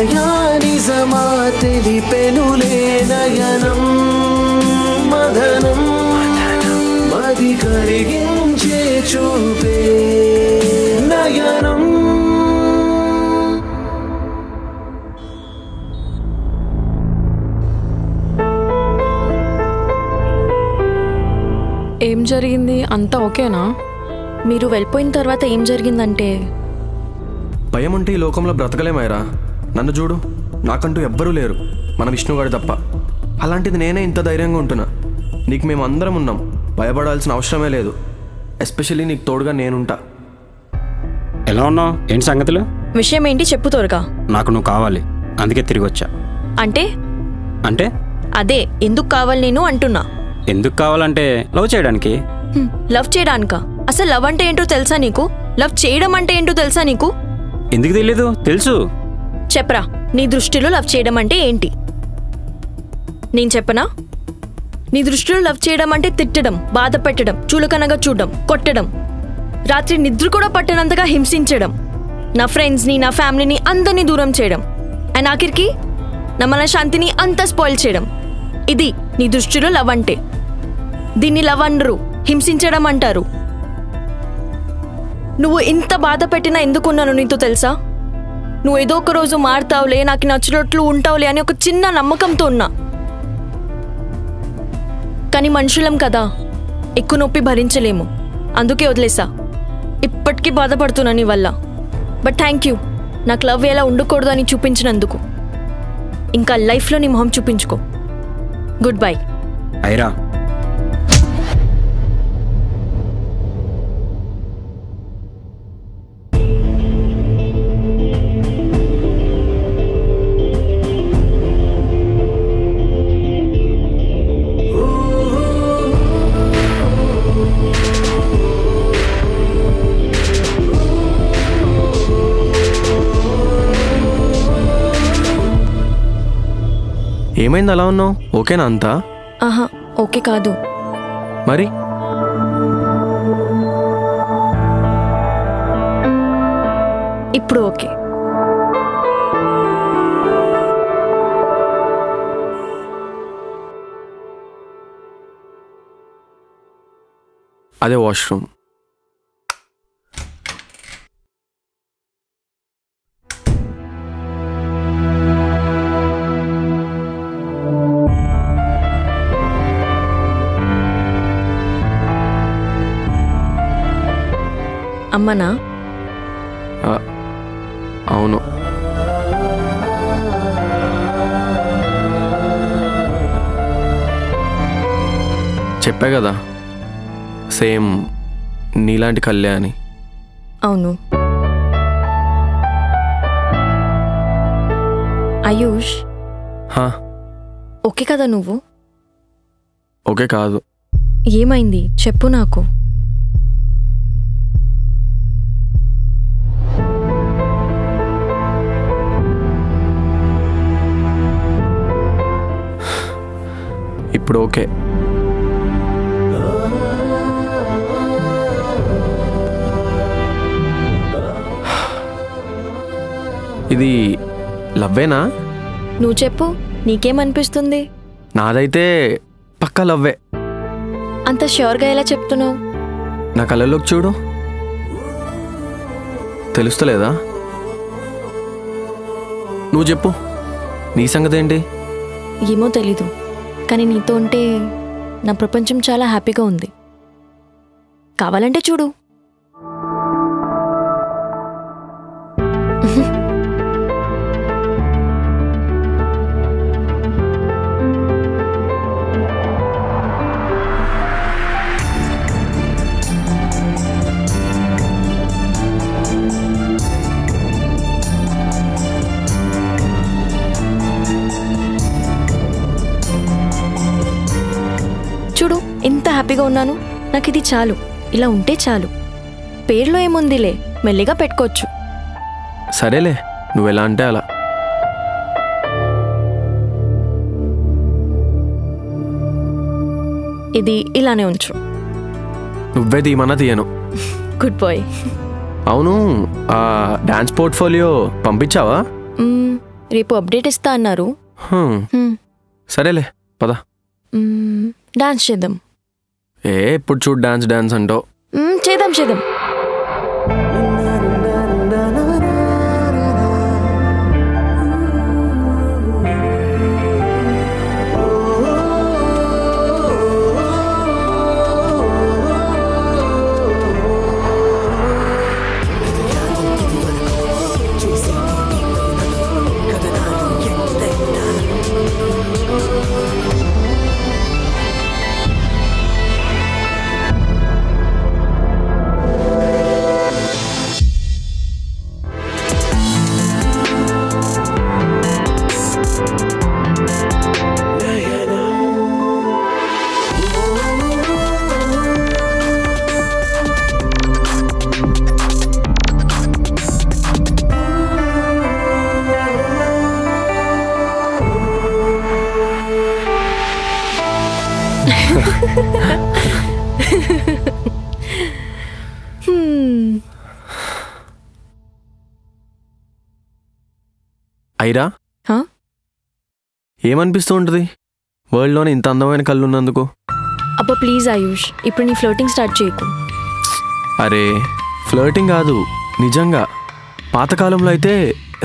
మాయా నిజమా తెలిపెనులే నయనం మదనం మది కరిగించే చూపే నయనం. ఏం జరిగింది? అంతా ఓకేనా? మీరు వెళ్ళిపోయిన తర్వాత ఏం జరిగిందంటే, భయం ఉంటే ఈ లోకంలో బ్రతకలేమైరా. నన్ను చూడు, నాకంటూ ఎవ్వరూ లేరు, మన విష్ణుగాడు తప్ప. అలాంటిది నేనే ఇంత ధైర్యంగా ఉంటున్నా. నీకు మేము అందరం ఉన్నాం, భయపడాల్సిన అవసరమే లేదు. ఎస్పెషల్లీ నీకు తోడుగా నేనుంటా. ఎలా ఉన్నావు? ఏంటి సంగతులు? విషయం ఏంటి చెప్పు త్వరగా. నాకు నువ్వు కావాలి, అందుకే తిరిగి వచ్చా. అంటే అంటే అదే, ఎందుకు కావాలి నేను అంటున్నా. ఎందుకు కావాలంటే లవ్ చేయడానికి. లవ్ చేయడానికా? అసలు లవ్ అంటే ఏంటో తెలుసా నీకు? లవ్ చేయడం అంటే ఏంటో తెలుసా నీకు? ఎందుకు తెలీదు? తెలుసు. చెప్పరా, నీ దృష్టిలో లవ్ చేయడం అంటే ఏంటి? నేను చెప్పనా? నీ దృష్టిలో లవ్ చేయడం అంటే తిట్టడం, బాధ పెట్టడం, చులకనగా చూడడం, కొట్టడం, రాత్రి నిద్ర కూడా పట్టనంతగా హింసించడం, నా ఫ్రెండ్స్ని, నా ఫ్యామిలీని అందరినీ దూరం చేయడం, అండ్ ఆఖరికి నా మనశ్శాంతిని అంతా స్పాయిల్ చేయడం. ఇది నీ దృష్టిలో లవ్ అంటే. దీన్ని లవ్ అనరు, హింసించడం అంటారు. నువ్వు ఇంత బాధ పెట్టినా ఎందుకున్నాను నీతో తెలుసా? నువ్వు ఏదో ఒక రోజు మారుతావులే, నాకు నచ్చినట్లు ఉంటావులే అని ఒక చిన్న నమ్మకంతో ఉన్నా. కానీ మనుషులం కదా, ఎక్కువ నొప్పి భరించలేము, అందుకే వదిలేసా. ఇప్పటికీ బాధపడుతున్నా నీ వల్ల. బట్ థ్యాంక్ యూ, నాకు లవ్ ఎలా ఉండకూడదు అని చూపించినందుకు. ఇంకా లైఫ్లో నీ మొహం చూపించుకో. Good bye. ఐరా, ఏమైంది అలా ఉన్నావు? ఓకేనా అంతా? ఆహా, ఓకే కాదు. మరి ఇప్పుడు ఓకే. అదే వాష్రూమ్. అమ్మనా? అవును. చెప్పా కదా, సేమ్ నీలాంటి కళ్యాణి. అవును. ఆయుష్, ఓకే కదా నువ్వు? ఓకే కాదు. ఏమైంది చెప్పు నాకు. ఇప్పుడు ఓకే. ఇది లవ్వేనా? నువ్వు చెప్పు, నీకేమనిపిస్తుంది? నాదైతే పక్కా లవ్వే. అంత ష్యూర్గా ఎలా చెప్తున్నావు? నా కళ్ళలోకి చూడు, తెలుస్తలేదా? నువ్వు చెప్పు, నీ సంగతి ఏంటి? ఏమో తెలీదు, కానీ నీతో ఉంటే నా ప్రపంచం చాలా హ్యాపీగా ఉంది. కావాలంటే చూడు. చూడు ఎంత హ్యాపీగా ఉన్నాను. నాకు ఇది చాలు, ఇలా ఉంటే చాలు. పేర్లో ఏముందిలే, మెల్లిగా పెట్టుకోవచ్చు. సరేలే, నువ్వెలా అంటే అలా. ఇది ఇలానే ఉంచు. నువ్వే తీయమన్నా తీయను. Good boy. అవును, ఆ డాన్స్ పోర్ట్ఫోలియో పంపించావా? రేపు అప్డేట్ ఇస్తా అన్నారు. సరేలే పద. డాన్స్ చేద్దాం. ఇప్పుడు చూడు డాన్స్ అంటావు. చేద్దాం. ఐరా, ఏమనిపిస్తూ ఉంటుంది వరల్డ్లోనే ఇంత అందమైన కళ్ళు ఉన్నందుకు? అబ్బా ప్లీజ్ ఆయుష్, ఇప్పుడు నీ ఫ్లోటింగ్ స్టార్ట్ చేయకు. అరే ఫ్లర్టింగ్ కాదు, నిజంగా పాతకాలంలో అయితే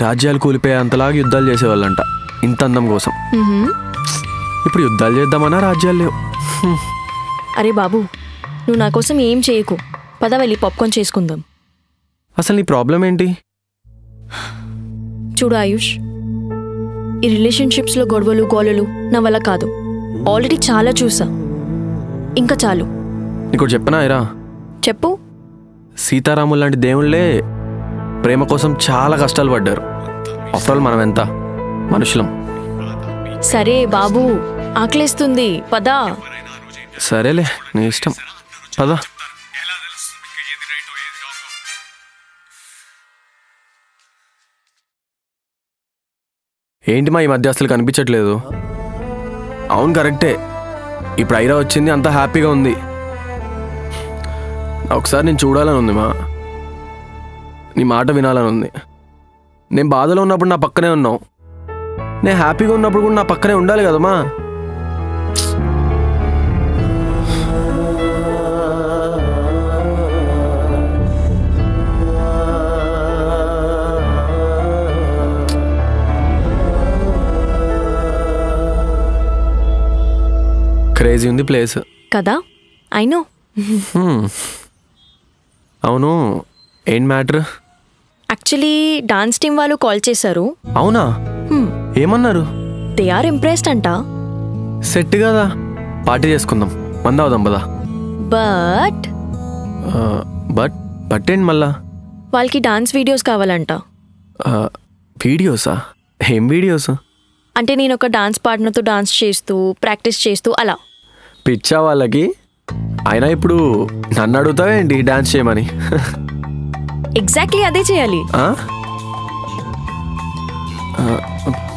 రాజ్యాలు కూలిపోయే అంతలాగా యుద్ధాలు చేసేవాళ్ళంట ఇంత అందం కోసం. ఇప్పుడు యుద్ధాలు చేద్దామన్నా రాజ్యాలు లేవు. అరే బాబు, నువ్వు నా కోసం ఏం చేయకు, పద వెళ్ళి పాప్కార్న్ చేసుకుందాం. అసలు నీ ప్రాబ్లం ఏంటి? చూడు ఆయుష్, ఈ రిలేషన్షిప్స్లో గొడవలు గోలలు నా వల్ల కాదు. ఆల్రెడీ చాలా చూసా, ఇంకా చాలు. నీకు చెప్పనా ఐరా? చెప్పు. సీతారాములు లాంటి దేవుళ్ళే ప్రేమ కోసం చాలా కష్టాలు పడ్డారు. ఆఫ్టర్ ఆల్ మనం ఎంత మనుషులం. సరే బాబు, ఆకలేస్తుంది, పదా. సరేలే, నీ ఇష్టం, పదా. ఏంటి మా ఈ మధ్య అసలు కనిపించట్లేదు? అవును కరెక్టే, ఇప్పుడు ఐరా వచ్చింది, అంతా హ్యాపీగా ఉంది. ఒకసారి నేను చూడాలని ఉంది మా, నీ మాట వినాలని ఉంది. నేను బాధలో ఉన్నప్పుడు నా పక్కనే ఉన్నావు, నేను హ్యాపీగా ఉన్నప్పుడు కూడా నా పక్కనే ఉండాలి కదమ్మా. క్రేజీ ఉంది ప్లేస్ కదా, ఐ నో. అవును, ఏం మ్యాటర్? యాక్చువల్లీ డాన్స్ టీం వాళ్ళు కాల్ చేశారు. అవునా? ఏమన్నారు? దే ఆర్ ఇంప్రెస్డ్ అంట. సెట్ కదా, పార్టీ చేసుకుందాం, మందవుదాం పదా. బట్ బట్ ఏంటి మళ్ళా? వాళ్ళకి డాన్స్ వీడియోస్ కావాలంట. వీడియోసా? ఏం వీడియోస్? అంటే నేను ఒక డాన్స్ పార్ట్నర్తో డాన్స్ చేస్తూ ప్రాక్టీస్ చేస్తూ అలా. పిచ్చా వాళ్ళకి? అయినా ఇప్పుడు నన్ను అడుగుతావేంటి డాన్స్ చేయమని? ఎగ్జాక్ట్లీ అదే చేయాలి.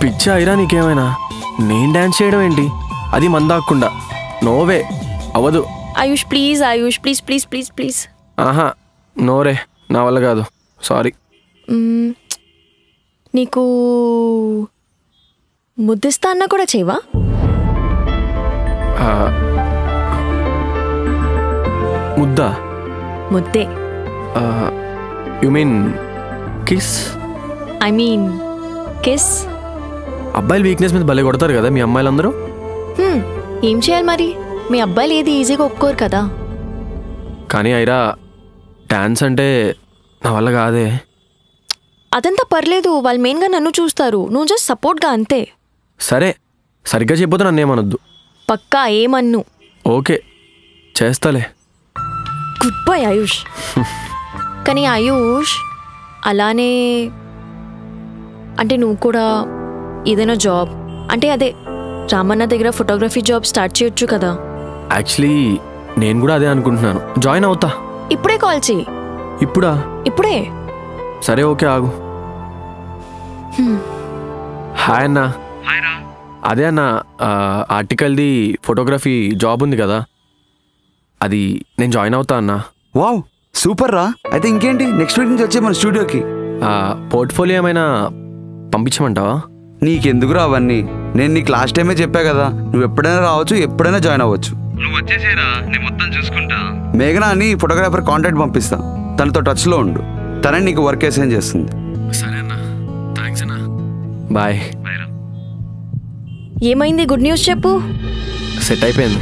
పిచ్చా ఐరా నీకేమైనా? నేను డాన్స్ చేయడం ఏంటి, అది మందాకుండా? నోవే, అవ్వదు. Ayush please, Ayush please please please please. ఆహా, నోరే, నా వల్ల కాదు, సారీ. నీకు ముద్దిస్తా అన్నా కూడా చేయవా? ముద్దా? ముద్దే. You mean kiss? I mean kiss. అబ్బాయిలు వీక్నెస్ మీద భలే కొడతారు కదా మీ అమ్మాయిలందరూ. ఏం చేయాలి మరి, మీ అబ్బాయిలు ఏది ఈజీగా ఒప్పుకోరు కదా. కానీ ఐరా, డాన్స్ అంటే నా వల్ల కాదే. అదంతా పర్లేదు, వాళ్ళు మెయిన్గా నన్ను చూస్తారు, నువ్వు జస్ట్ సపోర్ట్గా అంతే. సరే, సరిగ్గా చెప్పొద్దు, నన్ను ఏమనొద్దు. పక్కా ఏమన్ను. ఓకే, చేస్తాలే. గుడ్ బై ఆయుష్. కానీ ఆయుష్, అలానే అంటే నువ్వు కూడా ఏదైనా జాబ్, అంటే అదే రామన్న దగ్గర ఫోటోగ్రఫీ జాబ్ స్టార్ట్ చేయొచ్చు కదా. యాక్చువల్లీ నేను కూడా అదే అనుకుంటున్నాను, జాయిన్ అవుతా. ఇప్పుడే కాల్ చేయి. ఇప్పుడా? ఇప్పుడే. సరే ఓకే, ఆగు. హాయ్ అన్నా. అదే అన్న, ఆర్టికల్ది ఫోటోగ్రఫీ జాబ్ ఉంది కదా, అది నేను జాయిన్ అవుతా అన్నా. వావ్, సూపర్ రా. అయితే ఇంకేంటి, నెక్స్ట్ వీక్ నుంచి వచ్చే మన స్టూడియోకి. పోర్ట్ఫోలియో ఏమైనా పంపించమంటావా? నీకెందుకురా అవన్నీ? నేను నీకు లాస్ట్ టైమే చెప్పా కదా, నువ్వు ఎప్పుడైనా రావచ్చు, ఎప్పుడైనా జాయిన్ అవ్వచ్చు. నువ్వు వచ్చేసేరా, నేను మొత్తం చూసుకుంటా. మేఘనా అని ఫోటోగ్రాఫర్ కాంటాక్ట్ పంపిస్తా, తనతో టచ్లో ఉండు. తనే నీకు వర్క్ అసైన్ చేస్తుంది. సరే అన్న, థ్యాంక్స్ అన్న. బాయ్. ఏమైంది? గుడ్ న్యూస్ చెప్పు. సెట్ అయిపోయింది.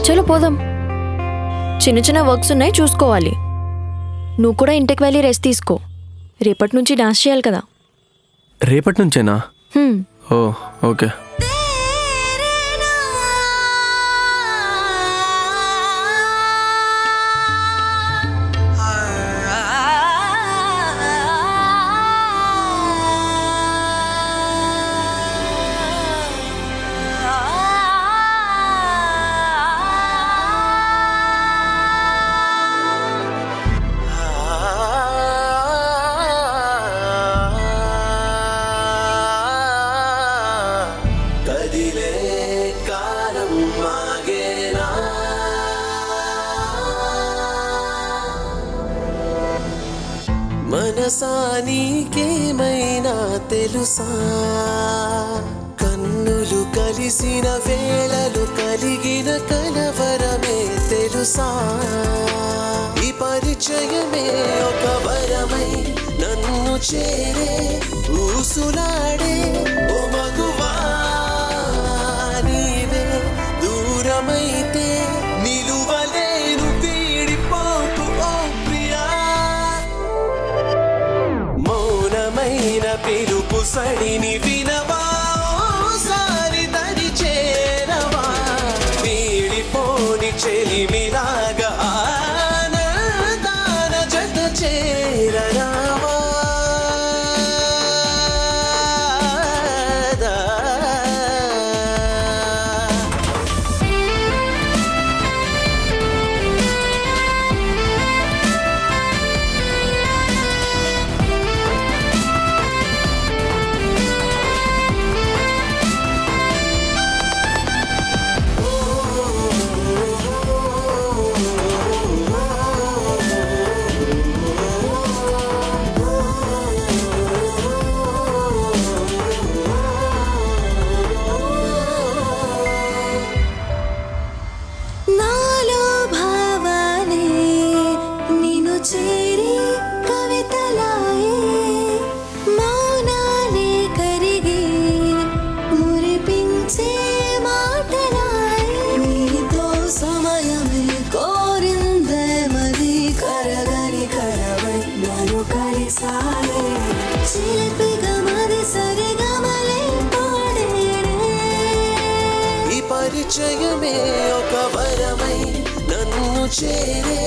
చలో పోదాం. చిన్న చిన్న వర్క్స్ ఉన్నాయి, చూసుకోవాలి. నువ్వు కూడా ఇంటికి వెళ్ళి రెస్ట్ తీసుకో. రేపటి నుంచి డాన్స్ చేయాలి కదా. రేపటి నుంచేనా? ఓ ఓకే. మనసా నీకేమైనా తెలుసా, కన్నులు కలిసిన వేళలు కలిగిన కలవరమే తెలుసా, ఈ పరిచయమే ఒక వరమై నన్ను చేరే ఊసులాడే ఓ మగువా, నీవే దూరమైతే నిలువలేను, వీడిపోకు ఓ ప్రియా, మౌనమైన పిలుపు సడిని వినవా, ఓసారి దరి చేరవా, వీడిపోని చెలిమిలాగా ఆనందాన జత చేరరావా. ఈ పరిచయమే ఒక వరమై నన్ను చేరే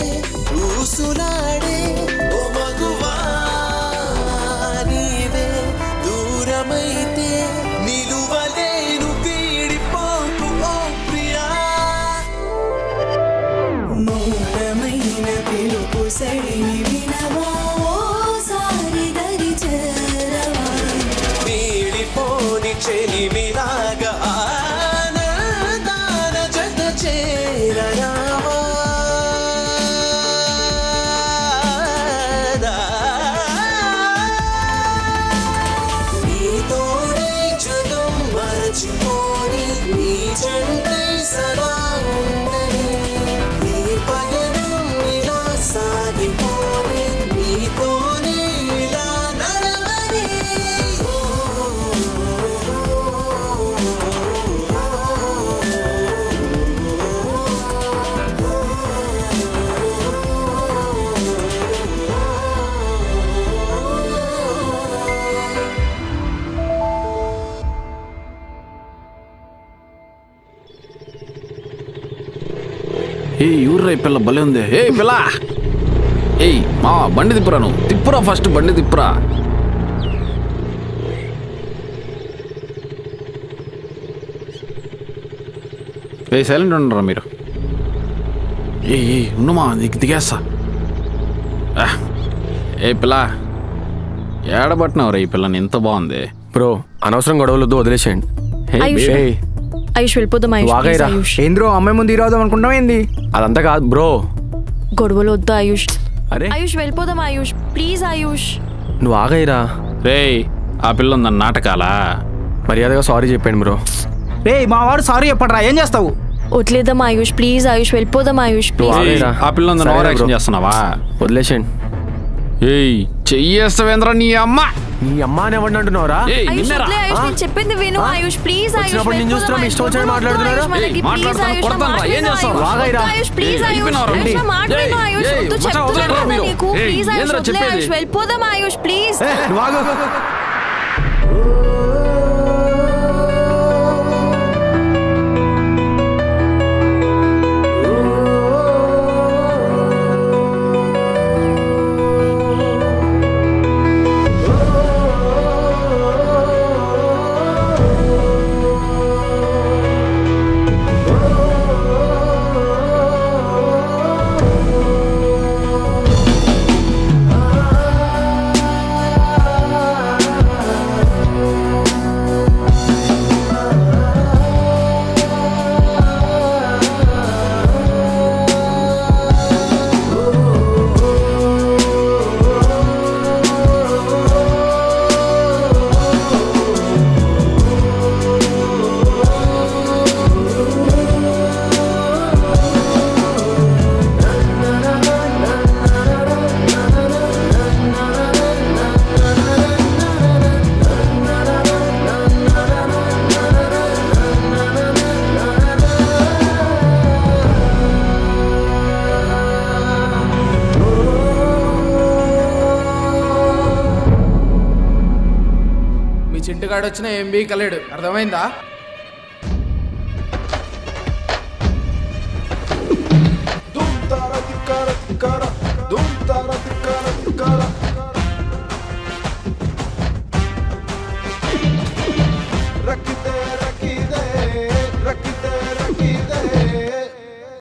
ఊసులాడే ఓ మగువా, నీవే దూరమైతే నిలువలేను, వీడిపోకు ఓ ప్రియా, మౌనమైన పిలుపు సడిని వినవా, ఓసారి దరి చేరవా, వీడిపోని చెలిమిలాగా ఆనందాన జత చేరరావా. నీతోనే జగం మరచిపోని, నీ జంటై సదా ఉండని, నీ పయనం ఇలా సాగిపోని, నీతోనే ఇలా నడవని. ఏ ఊర్రా ఈ పిల్ల భలే ఉంది. ఏ పిల్ల, ఏయ్ మా బండి తిప్పురా, నువ్వు తిప్పురా, ఫస్ట్ బండి తిప్పురా. ఏ సైలెంట్ ఉండరా మీరు. ఏ ఉన్నమా దిగేస్తా. ఏ పిల్ల, ఏడబట్టినవరా ఈ పిల్లని, ఎంత బాగుంది. బ్రో అనవసరం గొడవలొద్దు, వదిలేసేయండి. ఆయుష్ ఆయుష్ వెళ్ళిపోదాం ఆయుష్ వాగైరా. please, ఆయుష్ ఏంద్రో అమ్మాయి ముందు ఈరోజు అనుకుంటాం ఏంది? అదంతా కాదు బ్రో. గొడవలు వద్దు ఆయుష్. అరే ఆయుష్ వెళ్ళిపోదాం ఆయుష్ ప్లీజ్ ఆయుష్. నువ్వు ఆగైరా. రేయ్ ఆ పిల్ల ఉందన్న నాటకాలా? మర్యాదగా సారీ చెప్పాను బ్రో. రే మా వాడు సారీ చెప్పడరా, ఏం చేస్తావు? వదిలేద్దాం ఆయుష్ ప్లీజ్ ఆయుష్ వెళ్ళిపోదాం ఆయుష్ నువ్వు ప్లీజ్. ఆగైరా. ఆ పిల్ల ఉందన్న సరేరా ఓవర్ యాక్షన్ బ్రో. చేస్తున్నావా? వదిలేసేయండి. ఏయ్ చెయ్యేస్తావేంద్ర నీ అమ్మ. నీ అమ్మ అని ఎవరిని అంటున్నావురా? ఏయ్ ఆయుష్ నిన్నరా? వదిలే ఆయుష్ నేను చెప్పింది విను ఆయుష్ ప్లీజ్ ఆయుష్ వచ్చినప్పుడు నేను వెళ్ళిపోదాం చూస్తున్నా, మీ ఇష్టం ఆయుష్. వచ్చినట్టు మాట్లాడుతున్నారా? వద్దు ఆయుష్, ఏయ్, please మాట్లాడతాను, ఆయుష్, కొడతాను రా, నా ఏం మాట చేస్తావు? విను వాగైరా. ఆయుష్ ప్లీజ్ ఆయుష్ అయిపోయినావురా? ఆయుష్, నా మాట ఏయ్, విను ఆయుష్ ఏయ్, వద్దు మచ్చా, చెప్తున్నాను వదలండిరా కదా మీరు. నీకు ఏయ్, ప్లీజ్ ఆయుష్ ఏంద్రా వదిలే చెప్పేది? ఆయుష్ వెళ్ళిపోదాం ఆయుష్ ప్లీజ్. నువ్వు ఆగు. మీ చింటుగాడు వచ్చినా ఏం బీకలేడు, అర్థమైందా?